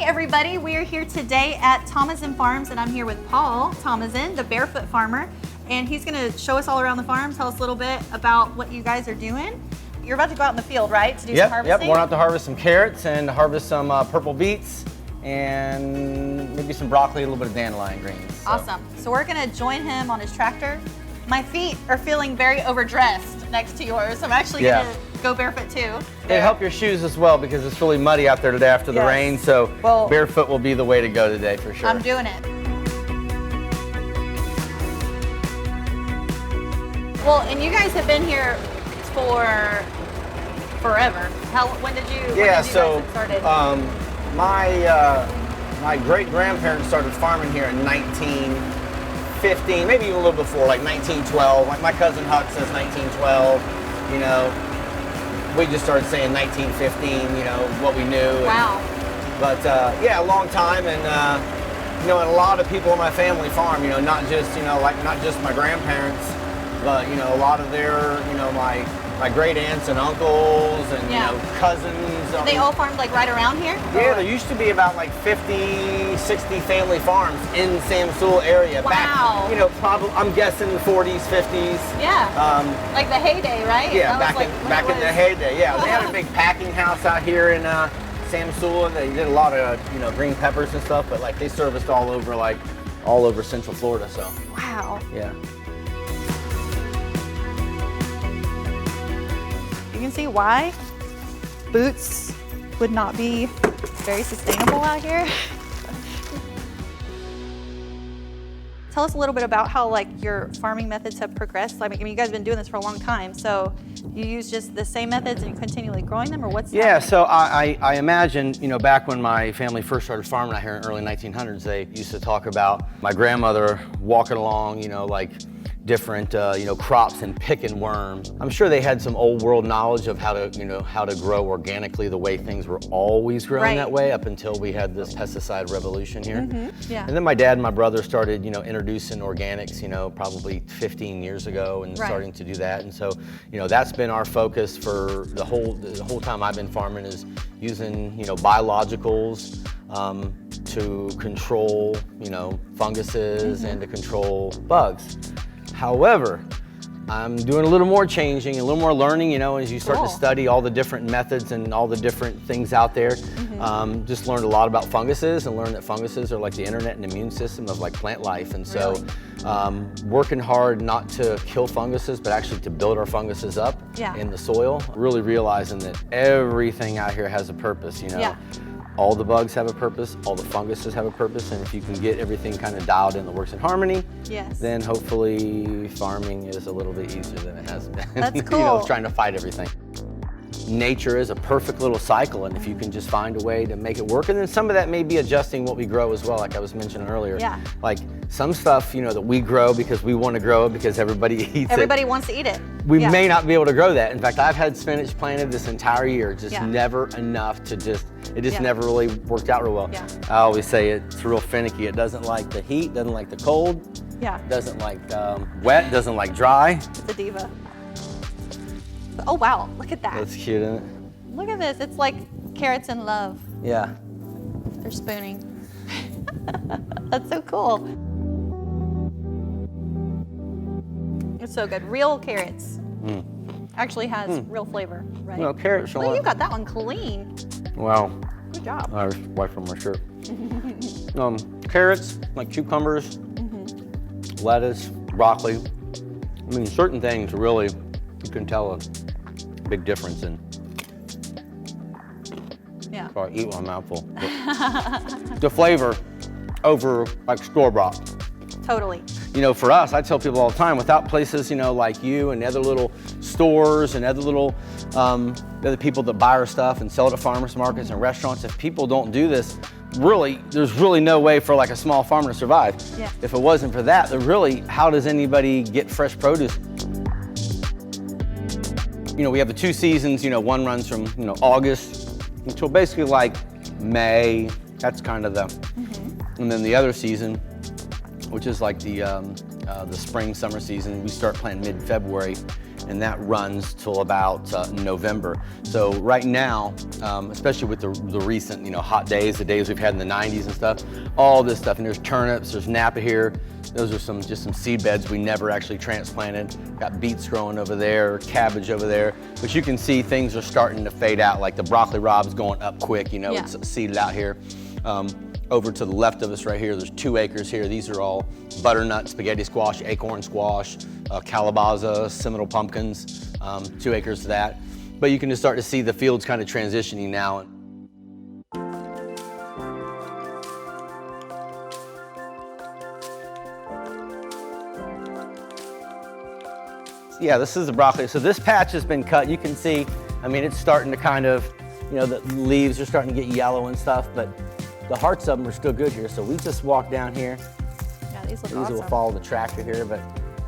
everybody, we are here today at Tomazin Farms, and I'm here with Paul Tomazin, the Barefoot farmer, and he's going to show us all around the farm, tell us a little bit about what you guys are doing. You're about to go out in the field, right, to do some harvesting? Yep, we're out to harvest some carrots and harvest some purple beets and maybe some broccoli, a little bit of dandelion greens. So. Awesome. So we're going to join him on his tractor. My feet are feeling very overdressed next to yours. I'm actually going to go barefoot too. It'll help your shoes as well because it's really muddy out there today after the rain, so barefoot will be the way to go today for sure. I'm doing it. Well, and you guys have been here for forever. When did you guys get started? My great-grandparents started farming here in 1915, maybe even a little before, like 1912. Like my cousin Huck says 1912, you know. We just started saying 1915, you know, what we knew. Wow. But yeah, a long time, and you know, and a lot of people in my family farm, you know, not just, you know, like not just my grandparents, but, you know, a lot of their, you know, my great aunts and uncles and, you know, cousins. They all farmed like right around here? Yeah, there used to be about like 50, 60 family farms in Samsula area. Wow. Back, you know, probably, I'm guessing 40s, 50s. Yeah. Like the heyday, right? Yeah, back in the heyday. Yeah, they had a big packing house out here in Samsula. They did a lot of, you know, green peppers and stuff, but like they serviced all over Central Florida. So. Wow. Yeah. You can see why boots would not be very sustainable out here. Tell us a little bit about how like your farming methods have progressed. I mean, you guys have been doing this for a long time, so you use just the same methods and you're continually growing them, or what's happening? So I imagine, you know, back when my family first started farming out here in the early 1900s, they used to talk about my grandmother walking along, you know, like different, you know, crops and picking worms. I'm sure they had some old world knowledge of how to, you know, how to grow organically the way things were always growing that way up until we had this pesticide revolution here. Yeah. And then my dad and my brother started, you know, introducing organics, you know, probably 15 years ago and starting to do that. And so, you know, that's been our focus for the whole time I've been farming, is using, you know, biologicals to control, you know, funguses and to control bugs. However, I'm doing a little more changing, a little more learning, you know, as you start to study all the different methods and all the different things out there. Just learned a lot about funguses and learned that funguses are like the internet and immune system of like plant life. And so working hard not to kill funguses, but actually to build our funguses up in the soil, really realizing that everything out here has a purpose, you know. All the bugs have a purpose, all the funguses have a purpose, and if you can get everything kind of dialed in that works in harmony, then hopefully farming is a little bit easier than it has been. That's cool. You know, trying to fight everything. Nature is a perfect little cycle, and if you can just find a way to make it work, and then some of that may be adjusting what we grow as well, like I was mentioning earlier. Like some stuff, you know, that we grow because we want to grow it because everybody eats it. Everybody wants to eat it. We may not be able to grow that. In fact, I've had spinach planted this entire year, just never enough to it just never really worked out real well. I always say it's real finicky. It doesn't like the heat, doesn't like the cold, doesn't like wet, doesn't like dry. It's a diva. Oh wow, look at that. That's cute, isn't it? Look at this, it's like carrots in love. Yeah. They're spooning. That's so cool. It's so good. Real carrots. Actually has real flavor, right? Well, carrots are. Oh, you got that one clean. Wow. Good job. I was wiped from my shirt. Carrots, like cucumbers, lettuce, broccoli. I mean, certain things really, you can tell a big difference in. So I eat one mouthful. The flavor over like store-bought. Totally. You know, for us, I tell people all the time, without places, you know, like you and other little stores and other little other people that buy our stuff and sell it at farmers markets and restaurants, if people don't do this, really, there's really no way for like a small farmer to survive. If it wasn't for that, then really, how does anybody get fresh produce? You know, we have the 2 seasons, you know, one runs from, you know, August until basically like May. That's kind of the, and then the other season, which is like the spring, summer season, we start planting mid-February. and that runs till about November. So right now, especially with the recent, you know, hot days, the days we've had in the 90s and stuff, all this stuff, and there's turnips, there's Napa here. Those are just some seed beds we never actually transplanted. Got beets growing over there, cabbage over there. But you can see things are starting to fade out, like the broccoli rob's going up quick, you know, it's seeded out here. Over to the left of us right here, there's 2 acres here. These are all butternut, spaghetti squash, acorn squash, calabaza, Seminole pumpkins, 2 acres of that. But you can just start to see the fields kind of transitioning now. Yeah, this is the broccoli. So this patch has been cut. You can see, I mean, it's starting to kind of, you know, the leaves are starting to get yellow and stuff, but the hearts of them are still good here. So we just walk down here. Yeah, these look These awesome. will follow the tractor here, but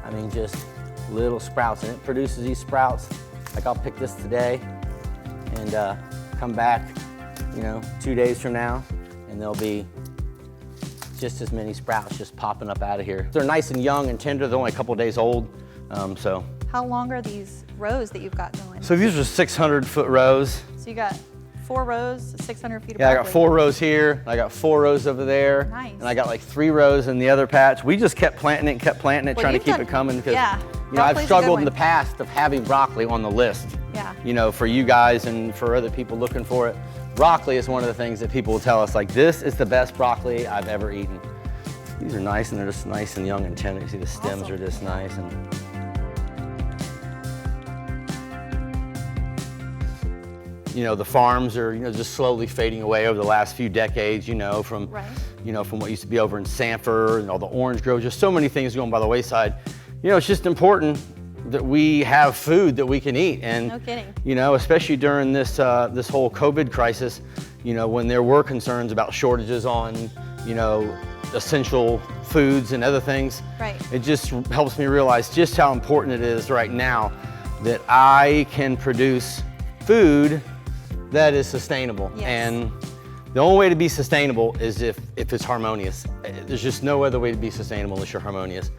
I mean, just little sprouts, and it produces these sprouts. Like I'll pick this today and come back, you know, 2 days from now, and there'll be just as many sprouts just popping up out of here. They're nice and young and tender. They're only a couple of days old. So. How long are these rows that you've got going? So these are 600-foot rows. So you got 4 rows, 600 feet of Yeah, broccoli. I got 4 rows here. I got 4 rows over there. Nice. And I got like 3 rows in the other patch. We just kept planting it, trying to keep it coming because, you know, I've struggled in the past of having broccoli on the list. Yeah. You know, for you guys and for other people looking for it. Broccoli is one of the things that people will tell us, like, this is the best broccoli I've ever eaten. These are nice, and they're just nice and young and tender. You see the stems are just nice. And you know, the farms are, you know, just slowly fading away over the last few decades, you know, from what used to be over in Sanford and all the orange groves, just so many things going by the wayside. You know, it's just important that we have food that we can eat. And, no kidding. You know, especially during this, this whole COVID crisis, you know, when there were concerns about shortages on, you know, essential foods and other things. Right. It just helps me realize just how important it is right now that I can produce food that is sustainable. Yes. And the only way to be sustainable is if it's harmonious. There's just no other way to be sustainable unless you're harmonious.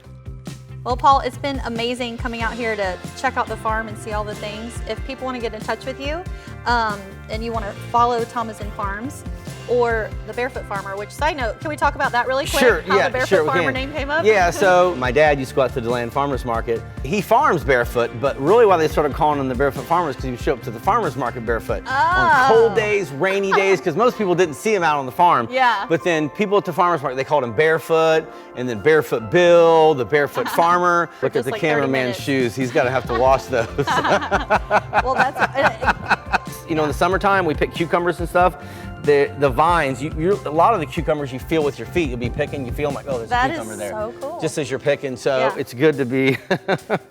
Well, Paul, it's been amazing coming out here to check out the farm and see all the things. If people want to get in touch with you and you want to follow Tomazin Farms or the Barefoot Farmer, which, side note, can we talk about that really quick? Sure, How the Barefoot Farmer name came up? Yeah, so my dad used to go out to the DeLand Farmers Market. He farms barefoot, but really why they started calling him the Barefoot Farmers because he would show up to the farmers market barefoot on cold days, rainy days, because most people didn't see him out on the farm. Yeah. But then people at the farmers market, they called him Barefoot, and then Barefoot Bill, the Barefoot Farmer. Look at the like cameraman's shoes. He's got to have to wash those. Well, that's You know, in the summertime, we pick cucumbers and stuff. The vines, a lot of the cucumbers you feel with your feet. You'll be picking, you feel them like, oh, there's a cucumber there. That is so cool. Just as you're picking, so it's good to be.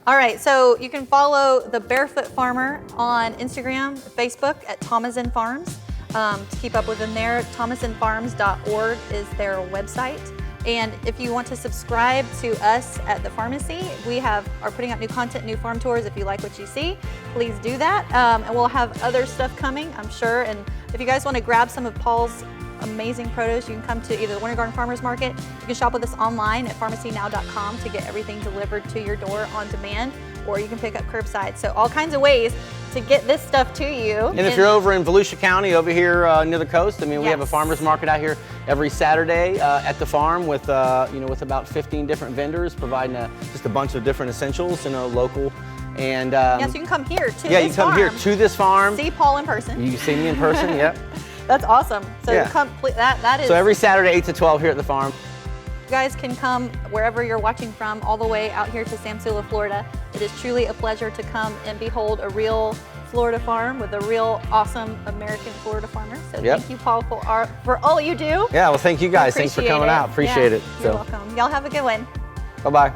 All right, so you can follow the Barefoot Farmer on Instagram, Facebook at Tomazin Farms. To keep up with them there, tomazinfarms.org is their website. And if you want to subscribe to us at the pharmacy, we are putting up new content, new farm tours. If you like what you see, please do that. And we'll have other stuff coming, I'm sure. And if you guys want to grab some of Paul's amazing produce, you can come to either the Winter Garden Farmers Market. You can shop with us online at pharmacynow.com to get everything delivered to your door on demand, or you can pick up curbside. So all kinds of ways to get this stuff to you. And if you're over in Volusia County, over here near the coast, I mean, we have a farmers market out here every Saturday at the farm with, you know, with about 15 different vendors providing just a bunch of different essentials, you know, local. And yes, you can come here to this farm. Yeah, you come here to this farm. See Paul in person. You can see me in person, yep. That's awesome. So that is. So every Saturday, 8 to 12 here at the farm. You guys can come wherever you're watching from, all the way out here to Samsula, Florida. It is truly a pleasure to come and behold a real Florida farm with a real awesome American Florida farmer. So thank you, Paul, for all you do. Yeah, well, thank you guys. Thanks for coming out. Appreciate it. You're welcome. Y'all have a good one. Bye-bye.